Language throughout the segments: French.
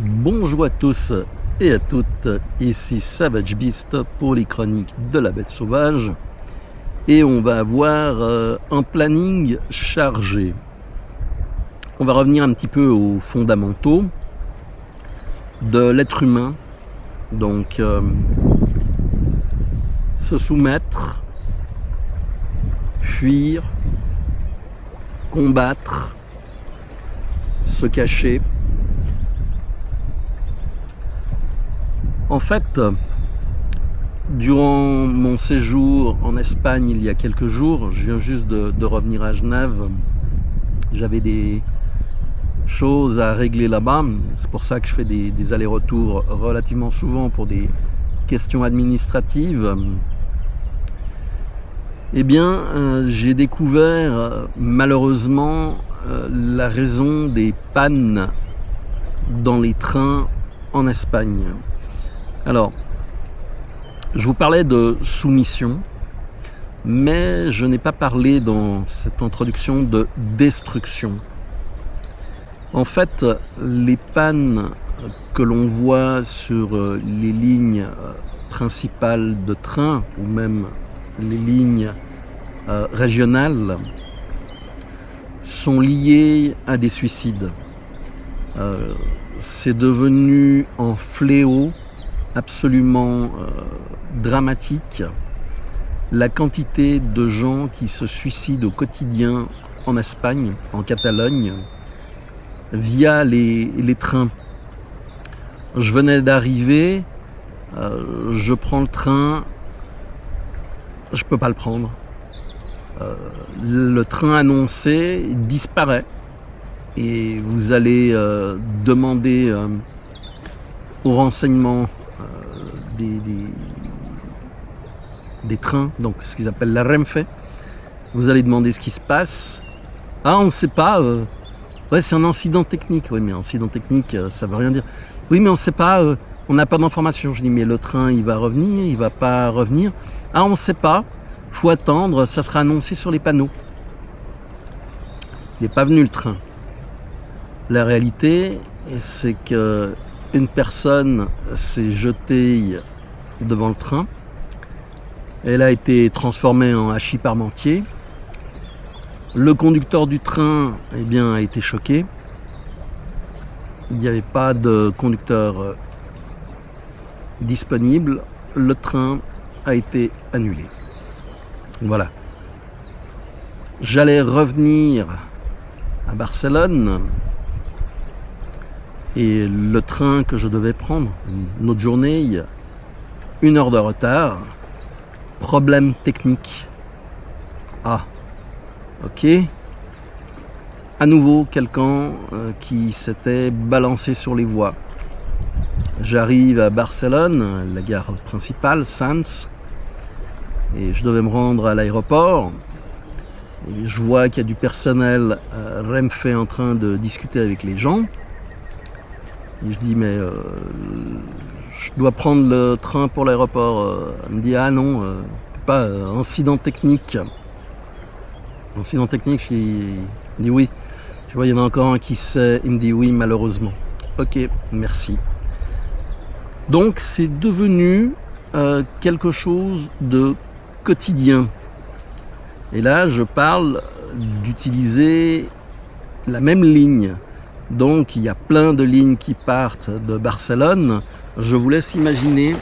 Bonjour à tous et à toutes, ici Savage Beast pour les chroniques de la bête sauvage et on va avoir un planning chargé. On va revenir un petit peu aux fondamentaux de l'être humain, donc se soumettre, fuir, combattre, se cacher. En fait, durant mon séjour en Espagne il y a quelques jours, je viens juste de revenir à Genève, j'avais des choses à régler là-bas, c'est pour ça que je fais des allers-retours relativement souvent pour des questions administratives. Eh bien, j'ai découvert malheureusement la raison des pannes dans les trains en Espagne. Alors, je vous parlais de soumission, mais je n'ai pas parlé dans cette introduction de destruction. En fait, les pannes que l'on voit sur les lignes principales de train ou même les lignes régionales sont liées à des suicides. C'est devenu un fléau absolument dramatique, la quantité de gens qui se suicident au quotidien en Espagne, en Catalogne, via les trains. Je venais d'arriver, je prends le train, je peux pas le prendre. Le train annoncé disparaît et vous allez demander au renseignement des trains, donc ce qu'ils appellent la Renfe. Vous allez demander ce qui se passe. Ah, on ne sait pas. Ouais, c'est un incident technique. Oui, mais incident technique, ça veut rien dire. Oui, mais on ne sait pas. On n'a pas d'informations. Je dis, mais le train, il va revenir, il va pas revenir. Ah, on ne sait pas. Faut attendre. Ça sera annoncé sur les panneaux. Il n'est pas venu le train. La réalité, c'est que une personne s'est jetée devant le train. Elle a été transformée en hachis parmentier. Le conducteur du train, eh bien, a été choqué. Il n'y avait pas de conducteur disponible. Le train a été annulé. Voilà. J'allais revenir à Barcelone. Et le train que je devais prendre, une autre journée, 1 heure de retard, problème technique. Ah, ok. À nouveau, quelqu'un qui s'était balancé sur les voies. J'arrive à Barcelone, la gare principale, Sants, et je devais me rendre à l'aéroport. Et je vois qu'il y a du personnel Renfe en train de discuter avec les gens. Et je dis, mais je dois prendre le train pour l'aéroport. Elle me dit, ah non, pas, incident technique. Incident technique, il dit oui. Tu vois, il y en a encore un qui sait, il me dit oui, malheureusement. Ok, merci. Donc, c'est devenu quelque chose de quotidien. Et là, je parle d'utiliser la même ligne. Donc il y a plein de lignes qui partent de Barcelone. Je vous laisse imaginer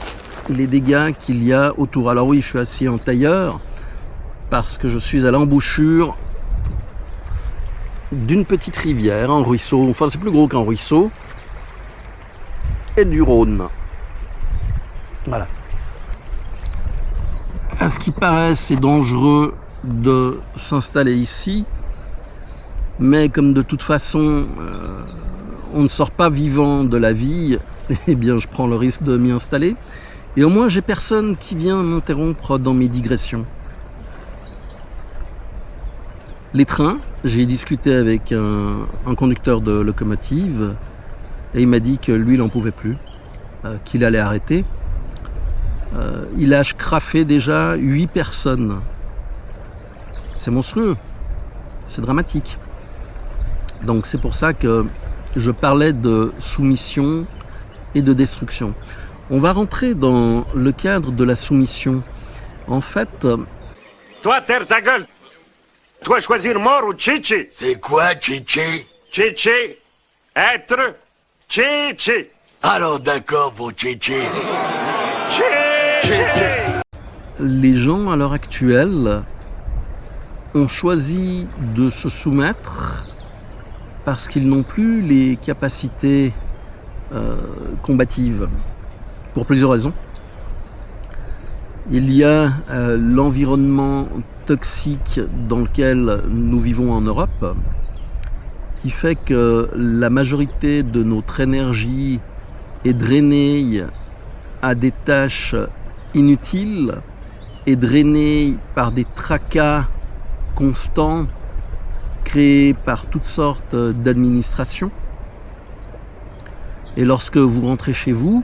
les dégâts qu'il y a autour. Alors oui, je suis assis en tailleur parce que je suis à l'embouchure d'une petite rivière, un ruisseau. Enfin, c'est plus gros qu'un ruisseau. Et du Rhône. Voilà. À ce qui paraît, c'est dangereux de s'installer ici. Mais comme de toute façon, on ne sort pas vivant de la vie, eh bien je prends le risque de m'y installer. Et au moins, j'ai personne qui vient m'interrompre dans mes digressions. Les trains, j'ai discuté avec un conducteur de locomotive et il m'a dit que lui, il n'en pouvait plus, qu'il allait arrêter. Il a scraffé déjà 8 personnes. C'est monstrueux, c'est dramatique. Donc c'est pour ça que je parlais de soumission et de destruction. On va rentrer dans le cadre de la soumission. En fait... Toi, terre ta gueule! Toi, choisir mort ou Chichi? C'est quoi, Chichi? Chichi, être Chichi. Alors d'accord pour Chichi. Chichi. Les gens, à l'heure actuelle, ont choisi de se soumettre parce qu'ils n'ont plus les capacités combatives, pour plusieurs raisons. Il y a l'environnement toxique dans lequel nous vivons en Europe, qui fait que la majorité de notre énergie est drainée à des tâches inutiles, est drainée par des tracas constants créés par toutes sortes d'administrations. Et lorsque vous rentrez chez vous,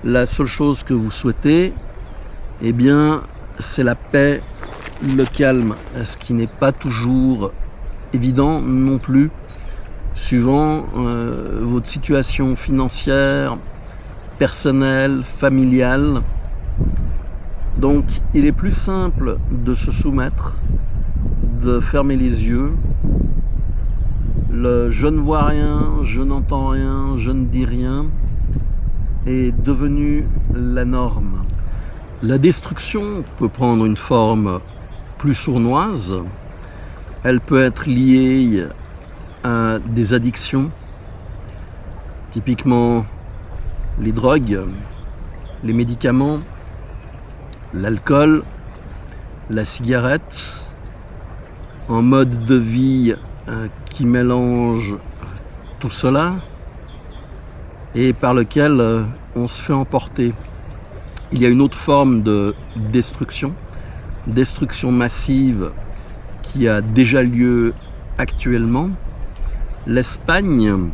la seule chose que vous souhaitez, eh bien, c'est la paix, le calme, ce qui n'est pas toujours évident non plus, suivant votre situation financière, personnelle, familiale. Donc, il est plus simple de se soumettre, de fermer les yeux. Le « je ne vois rien, je n'entends rien, je ne dis rien » est devenu la norme. La destruction peut prendre une forme plus sournoise. Elle peut être liée à des addictions, typiquement les drogues, les médicaments, l'alcool, la cigarette, un mode de vie qui mélange tout cela et par lequel on se fait emporter. Il y a une autre forme de destruction massive qui a déjà lieu actuellement. L'Espagne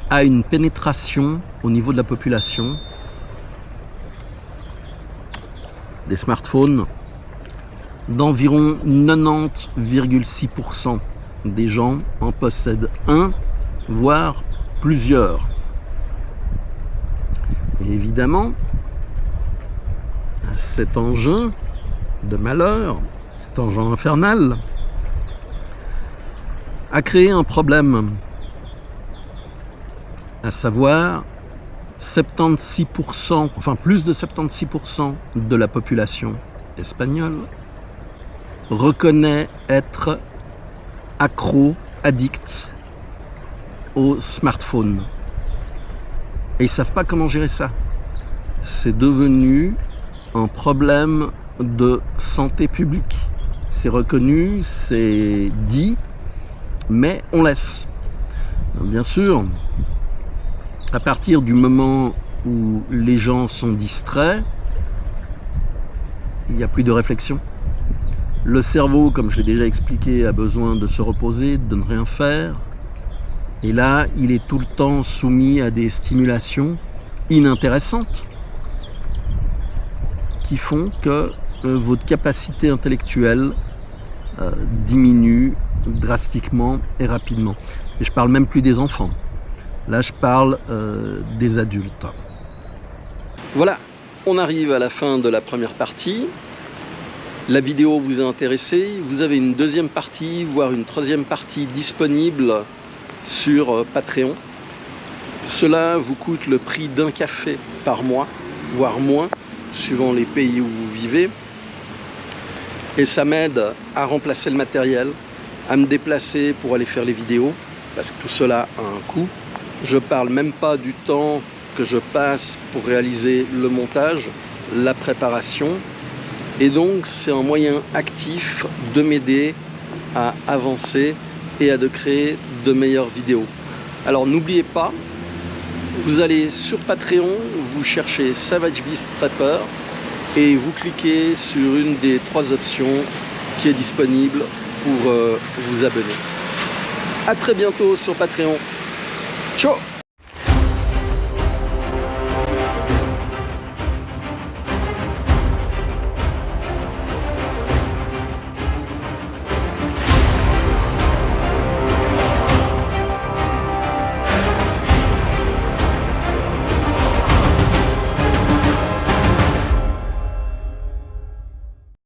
a une pénétration au niveau de la population des smartphones d'environ 90,6% des gens en possèdent un, voire plusieurs. Et évidemment, cet engin de malheur, cet engin infernal, a créé un problème, à savoir 76%, enfin plus de 76% de la population espagnole reconnaît être accro, addict au smartphone. Et ils ne savent pas comment gérer ça. C'est devenu un problème de santé publique. C'est reconnu, c'est dit, mais on laisse. Bien sûr, à partir du moment où les gens sont distraits, il n'y a plus de réflexion. Le cerveau, comme je l'ai déjà expliqué, a besoin de se reposer, de ne rien faire. Et là, il est tout le temps soumis à des stimulations inintéressantes qui font que votre capacité intellectuelle diminue drastiquement et rapidement. Et je ne parle même plus des enfants. Là, je parle des adultes. Voilà, on arrive à la fin de la première partie. La vidéo vous a intéressé. Vous avez une deuxième partie, voire une troisième partie disponible sur Patreon. Cela vous coûte le prix d'un café par mois, voire moins, suivant les pays où vous vivez. Et ça m'aide à remplacer le matériel, à me déplacer pour aller faire les vidéos, parce que tout cela a un coût. Je parle même pas du temps que je passe pour réaliser le montage, la préparation. Et donc c'est un moyen actif de m'aider à avancer et à créer de meilleures vidéos. Alors n'oubliez pas, vous allez sur Patreon, vous cherchez Savage Beast Prepper et vous cliquez sur une des 3 options qui est disponible pour vous abonner. A très bientôt sur Patreon. Ciao!